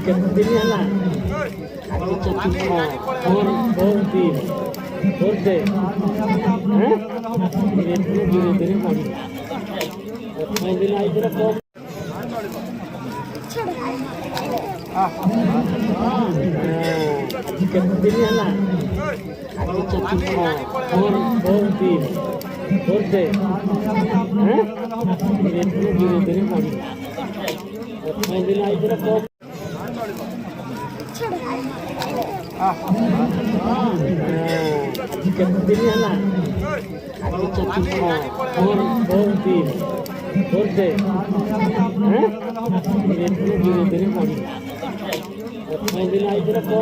କେତେ ଦିନ ହେଲା ଆଜି ଚତୁର୍ଥ ବହୁତ ଧୀରେ ଧୀରେ ବଢିଲା। ପ୍ରଥମ ଦିନ ଆଇଥିଲା କମ୍ କେତେ ଦିନ ହେଲା ଆଜି ଚତୁର୍ଥ ବହୁତ ଧୀରେ ଧୀରେ ବଢିଲା। ପ୍ରଥମ ଦିନ ଆଇଥିଲା କମ୍ କେତେ ଦିନ ହେଲା ଆଜି ଚତୁର୍ଥ ବହୁତ ଧୀରେ ଧୀରେ ବଢିଲା। ପ୍ରଥମ ଦିନ ଆଇଥିଲା କମ୍